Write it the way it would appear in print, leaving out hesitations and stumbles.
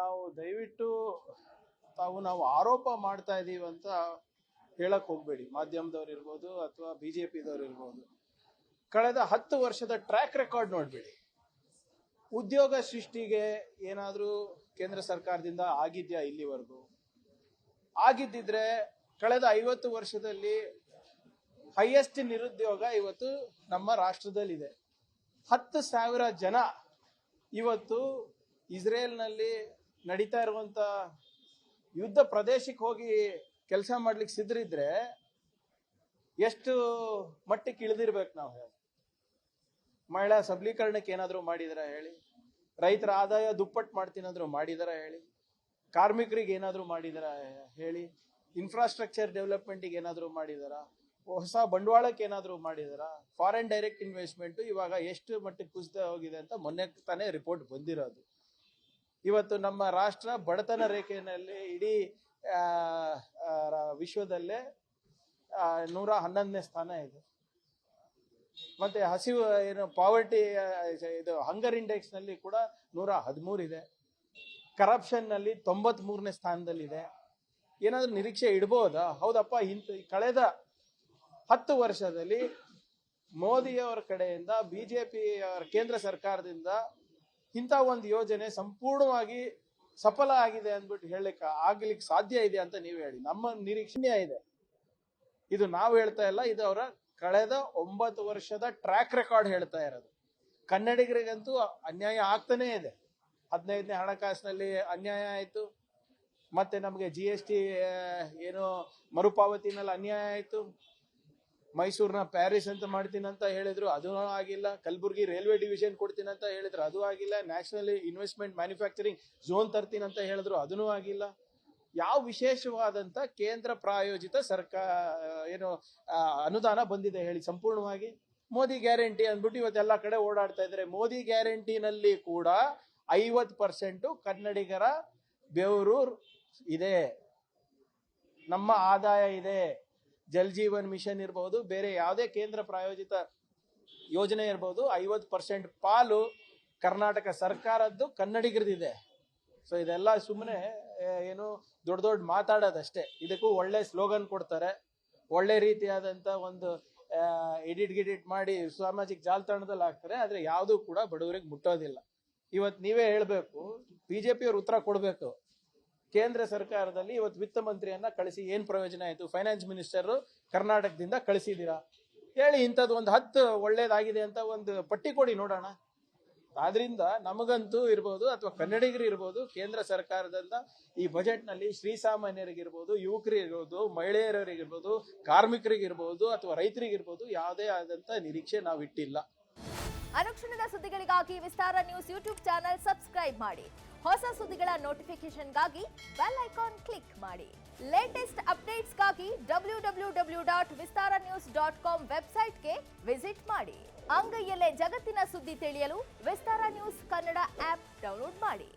ನಾವು ದಯವಿಟ್ಟು ನಾವು ಆರೋಪ ಮಾಡ್ತಾ ಇದೀವಿ ಅಂತ ಹೇಳಕ್ ಹೋಗ್ಬೇಡಿ. ಮಾಧ್ಯಮದವ್ರು ಇರ್ಬೋದು ಅಥವಾ ಬಿಜೆಪಿದವ್ರು ಇರ್ಬೋದು. ಕಳೆದ 10 ವರ್ಷದ ಟ್ರ್ಯಾಕ್ ರೆಕಾರ್ಡ್ ನೋಡ್ಬೇಡಿ. ಉದ್ಯೋಗ ಸೃಷ್ಟಿಗೆ ಏನಾದ್ರೂ ಕೇಂದ್ರ ಸರ್ಕಾರದಿಂದ ಆಗಿದ್ಯಾ ಇಲ್ಲಿವರೆಗೂ? ಆಗಿದ್ದಿದ್ರೆ ಕಳೆದ 50 ವರ್ಷದಲ್ಲಿ ಹೈಯೆಸ್ಟ್ ನಿರುದ್ಯೋಗ ಇವತ್ತು ನಮ್ಮ ರಾಷ್ಟ್ರದಲ್ಲಿದೆ. 10,000 ಜನ ಇವತ್ತು ಇಸ್ರೇಲ್ನಲ್ಲಿ ನಡೀತಾ ಇರುವಂತ ಯುದ್ಧ ಪ್ರದೇಶಕ್ಕೆ ಹೋಗಿ ಕೆಲಸ ಮಾಡ್ಲಿಕ್ಕೆ ಸಿದ್ರಿದ್ರೆ ಎಷ್ಟು ಮಟ್ಟಕ್ಕೆ ಇಳಿದಿರ್ಬೇಕು ನಾವು ಹೇಳಿ? ಮಹಿಳಾ ಸಬಲೀಕರಣಕ್ಕೆ ಏನಾದ್ರು ಮಾಡಿದಾರ ಹೇಳಿ? ರೈತರ ಆದಾಯ ದುಪ್ಪಟ್ಟು ಮಾಡ್ತೀನಾದ್ರು ಮಾಡಿದಾರ ಹೇಳಿ? ಕಾರ್ಮಿಕರಿಗೆ ಏನಾದ್ರು ಮಾಡಿದಾರ ಹೇಳಿ? ಇನ್ಫ್ರಾಸ್ಟ್ರಕ್ಚರ್ ಡೆವಲಪ್ಮೆಂಟ್ಗೆ ಏನಾದ್ರು ಮಾಡಿದಾರ? ಹೊಸ ಬಂಡವಾಳಕ್ಕೆ ಏನಾದ್ರು ಮಾಡಿದಾರ? ಫಾರಿನ್ ಡೈರೆಕ್ಟ್ ಇನ್ವೆಸ್ಟ್ಮೆಂಟ್ ಇವಾಗ ಎಷ್ಟು ಮಟ್ಟಿಗೆ ಕುಸಿತ ಹೋಗಿದೆ ಅಂತ ಮೊನ್ನೆ ತಾನೇ ರಿಪೋರ್ಟ್ ಬಂದಿರೋದು. ಇವತ್ತು ನಮ್ಮ ರಾಷ್ಟ್ರ ಬಡತನ ರೇಖೆಯಲ್ಲಿ ಇಡೀ ವಿಶ್ವದಲ್ಲೇ 111ನೇ ಸ್ಥಾನ ಇದೆ. ಮತ್ತೆ ಹಸಿವು ಪಾವರ್ಟಿ ಇದು ಹಂಗರ್ ಇಂಡೆಕ್ಸ್ ನಲ್ಲಿ ಕೂಡ 113 ಇದೆ. ಕರಪ್ಷನ್ ನಲ್ಲಿ 93ನೇ ಸ್ಥಾನದಲ್ಲಿದೆ. ಏನಾದ್ರೂ ನಿರೀಕ್ಷೆ ಇಡಬಹುದಾ? ಹೌದಪ್ಪ, ಕಳೆದ 10 ವರ್ಷದಲ್ಲಿ ಮೋದಿಯವರ ಕಡೆಯಿಂದ ಬಿಜೆಪಿ ಕೇಂದ್ರ ಸರ್ಕಾರದಿಂದ ಇಂಥ ಒಂದು ಯೋಜನೆ ಸಂಪೂರ್ಣವಾಗಿ ಸಫಲ ಆಗಿದೆ ಅಂದ್ಬಿಟ್ಟು ಆಗ್ಲಿಕ್ಕೆ ಸಾಧ್ಯ ಇದೆ ಅಂತ ನೀವು ಹೇಳಿ. ನಮ್ಮ ನಿರೀಕ್ಷೆ ಇದೆ. ಇದು ನಾವು ಹೇಳ್ತಾ ಇಲ್ಲ, ಇದು ಅವರ ಕಳೆದ 9 ವರ್ಷದ ಟ್ರ್ಯಾಕ್ ರೆಕಾರ್ಡ್ ಹೇಳ್ತಾ ಇರೋದು. ಕನ್ನಡಿಗರಿಗಂತೂ ಅನ್ಯಾಯ ಆಗ್ತಾನೇ ಇದೆ. 15ನೇ ಹಣಕಾಸಿನಲ್ಲಿ ಅನ್ಯಾಯ ಆಯ್ತು. ಮತ್ತೆ ನಮಗೆ GST ಏನೋ ಮರುಪಾವತಿನಲ್ಲಿ ಅನ್ಯಾಯ ಆಯ್ತು. ಮೈಸೂರಿನ ಪ್ಯಾರಿಸ್ ಅಂತ ಮಾಡ್ತೀನಿ ಅಂತ ಹೇಳಿದ್ರು, ಅದೂ ಆಗಿಲ್ಲ. ಕಲಬುರಗಿ ರೈಲ್ವೆ ಡಿವಿಷನ್ ಕೊಡ್ತೀನಿ ಅಂತ ಹೇಳಿದ್ರು, ಅದು ಆಗಿಲ್ಲ. ನ್ಯಾಷನಲ್ ಇನ್ವೆಸ್ಟ್ಮೆಂಟ್ ಮ್ಯಾನುಫ್ಯಾಕ್ಚರಿಂಗ್ ಝೋನ್ ತರ್ತೀನಿ ಅಂತ ಹೇಳಿದ್ರು, ಅದೂ ಆಗಿಲ್ಲ. ಯಾವ ವಿಶೇಷವಾದಂತ ಕೇಂದ್ರ ಪ್ರಾಯೋಜಿತ ಅನುದಾನ ಬಂದಿದೆ ಹೇಳಿ ಸಂಪೂರ್ಣವಾಗಿ? ಮೋದಿ ಗ್ಯಾರಂಟಿ ಅಂದ್ಬಿಟ್ಟು ಇವತ್ತೆಲ್ಲ ಕಡೆ ಓಡಾಡ್ತಾ ಇದ್ದಾರೆ. ಮೋದಿ ಗ್ಯಾರಂಟಿನಲ್ಲಿ ಕೂಡ 50% ಕನ್ನಡಿಗರ ಬೆವರು ಇದೆ, ನಮ್ಮ ಆದಾಯ ಇದೆ. ಜಲ್ ಜೀವನ್ ಮಿಷನ್ ಇರಬಹುದು, ಬೇರೆ ಯಾವುದೇ ಕೇಂದ್ರ ಪ್ರಾಯೋಜಿತ ಯೋಜನೆ ಇರಬಹುದು, 50% ಪಾಲು ಕರ್ನಾಟಕ ಸರ್ಕಾರದ್ದು ಕನ್ನಡಿಗರದಿದೆ. ಸೊ ಇದೆಲ್ಲ ಸುಮ್ಮನೆ ಏನು ದೊಡ್ಡ ಮಾತಾಡೋದಷ್ಟೇ. ಇದಕ್ಕೂ ಒಳ್ಳೆ ಸ್ಲೋಗನ್ ಕೊಡ್ತಾರೆ, ಒಳ್ಳೆ ರೀತಿಯಾದಂತ ಒಂದು ಎಡಿಟ್ ಮಾಡಿ ಸಾಮಾಜಿಕ ಜಾಲತಾಣದಲ್ಲಿ ಹಾಕ್ತಾರೆ. ಆದ್ರೆ ಯಾವುದು ಕೂಡ ಬಡವರಿಗೆ ಮುಟ್ಟೋದಿಲ್ಲ. ಇವತ್ತು ನೀವೇ ಹೇಳ್ಬೇಕು, ಬಿಜೆಪಿಯವರು ಉತ್ತರ ಕೊಡ್ಬೇಕು. ಕೇಂದ್ರ ಸರ್ಕಾರದಲ್ಲಿ ಇವತ್ತು ವಿತ್ತ ಮಂತ್ರಿಯನ್ನ ಕಳಿಸಿ ಏನ್ ಪ್ರಯೋಜನ ಆಯ್ತು? ಫೈನಾನ್ಸ್ ಮಿನಿಸ್ಟರ್ ಕರ್ನಾಟಕದಿಂದ ಕಳಿಸಿದೀರಾ ಹೇಳಿ. ಇಂಥದ್ದು ಒಂದು 10 ಒಳ್ಳೇದಾಗಿದೆ ಅಂತ ಒಂದು ಪಟ್ಟಿ ಕೊಡಿ ನೋಡೋಣ. ಆದ್ರಿಂದ ನಮಗಂತೂ ಇರ್ಬೋದು ಅಥವಾ ಕನ್ನಡಿಗರು ಇರ್ಬೋದು, ಕೇಂದ್ರ ಸರ್ಕಾರದಿಂದ ಈ ಬಜೆಟ್ ನಲ್ಲಿ ಶ್ರೀಸಾಮಾನ್ಯರಿಗಿರ್ಬೋದು, ಯುವಕರಿಗಿರ್ಬೋದು, ಮಹಿಳೆಯರಿಗಿರ್ಬೋದು, ಕಾರ್ಮಿಕರಿಗಿರ್ಬೋದು ಅಥವಾ ರೈತರಿಗಿರ್ಬೋದು ಯಾವುದೇ ಆದಂತ ನಿರೀಕ್ಷೆ ನಾವು ಇಟ್ಟಿಲ್ಲ. ಅನುಕ್ಷಣದ ಸುದ್ದಿಗಳಿಗಾಗಿ ವಿಸ್ತಾರ ನ್ಯೂಸ್ ಯೂಟ್ಯೂಬ್ ಚಾನೆಲ್ ಸಬ್ಸ್ಕ್ರೈಬ್ ಮಾಡಿ. ಹೊಸ ಸುದ್ದಿಗಳ ನೋಟಿಫಿಕೇಶನ್ಗಾಗಿ ಬೆಲ್ ಐಕಾನ್ ಕ್ಲಿಕ್ ಮಾಡಿ. ಲೇಟೆಸ್ಟ್ ಅಪ್ಡೇಟ್ಸ್ಗಾಗಿ www.vistaranews.com ವೆಬ್ಸೈಟ್ಗೆ ವಿಸಿಟ್ ಮಾಡಿ. ಅಂಗೈಯಲ್ಲೇ ಜಗತ್ತಿನ ಸುದ್ದಿ ತಿಳಿಯಲು ವಿಸ್ತಾರ ನ್ಯೂಸ್ ಕನ್ನಡ ಆಪ್ ಡೌನ್ಲೋಡ್ ಮಾಡಿ.